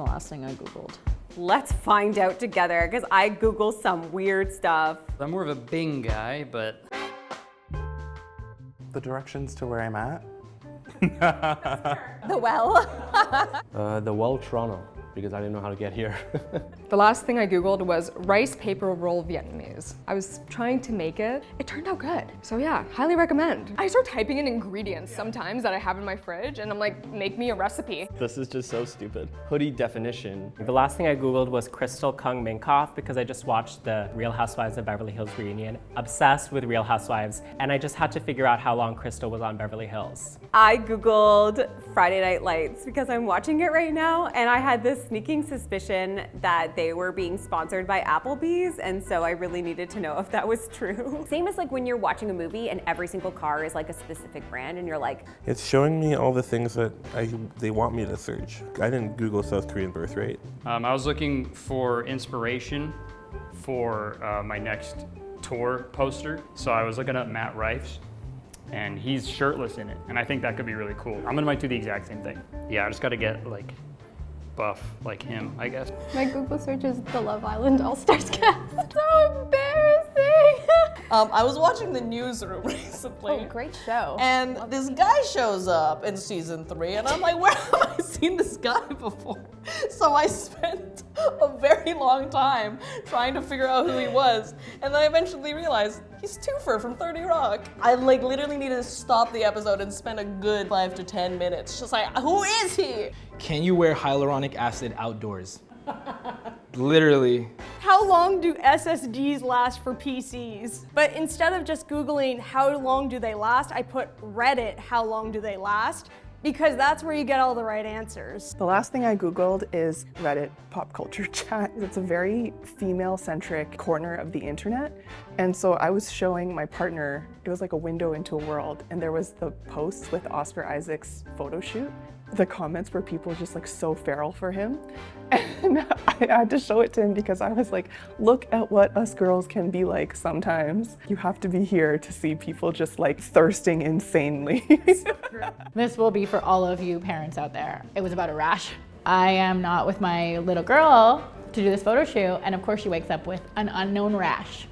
the last thing I Googled? Let's find out together, because I Google some weird stuff. I'm more of a Bing guy, but The directions to where I'm at? The well. The Well Toronto, because I didn't know how to get here. The last thing I Googled was rice paper roll Vietnamese. I was trying to make it. It turned out good. So yeah, highly recommend. I start typing in ingredients sometimes that I have in my fridge and I'm like, make me a recipe. This is just so stupid. Hoodie definition. The last thing I Googled was Crystal Kung Minkoff because I just watched the Real Housewives of Beverly Hills reunion. Obsessed with Real Housewives, and I just had to figure out how long Crystal was on Beverly Hills. I Googled Friday Night Lights because I'm watching it right now, and I had this sneaking suspicion that they were being sponsored by Applebee's, and so I really needed to know if that was true. Same as like when you're watching a movie and every single car is like a specific brand and you're like, It's showing me all the things that they want me to search. I didn't Google South Korean birth rate. I was looking for inspiration for my next tour poster. So I was looking up Matt Rife's, and he's shirtless in it, and I think that could be really cool. I'm gonna might do the exact same thing. Yeah, I just gotta get like buff like him, I guess. My Google search is the Love Island All-Stars cast. So embarrassing. I was watching The Newsroom recently. Oh, great show. And this guy shows up in season 3, and I'm like, where have I seen this guy before? So I spent a very long time trying to figure out who he was, and then I eventually realized he's Toofer from 30 Rock. I like literally needed to stop the episode and spend a good 5 to 10 minutes just like, who is he? Can you wear hyaluronic acid outdoors? Literally. How long do SSDs last for PCs? But instead of just Googling how long do they last, I put Reddit, how long do they last? Because that's where you get all the right answers. The last thing I Googled is Reddit pop culture chat. It's a very female-centric corner of the internet. And so I was showing my partner, it was like a window into a world, and there was the posts with Oscar Isaac's photo shoot. The comments were people just like so feral for him. And I had to show it to him because I was like, look at what us girls can be like sometimes. You have to be here to see people just like thirsting insanely. This will be for all of you parents out there. It was about a rash. I am not with my little girl to do this photo shoot, and of course she wakes up with an unknown rash.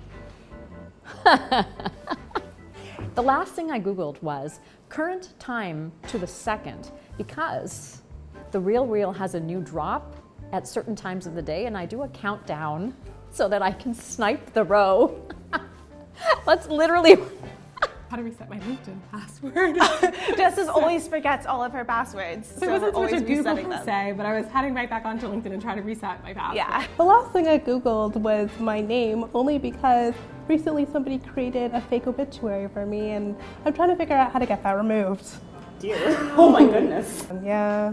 The last thing I Googled was current time to the second, because The Real has a new drop at certain times of the day, and I do a countdown so that I can snipe the row. Let's literally... How to reset my LinkedIn password. Jess always forgets all of her passwords. So it wasn't we're such a always Google resetting per them. se, but I was heading right back onto LinkedIn and trying to reset my password. Yeah. The last thing I Googled was my name, only because recently somebody created a fake obituary for me, and I'm trying to figure out how to get that removed. Dear. Oh my goodness. Yeah,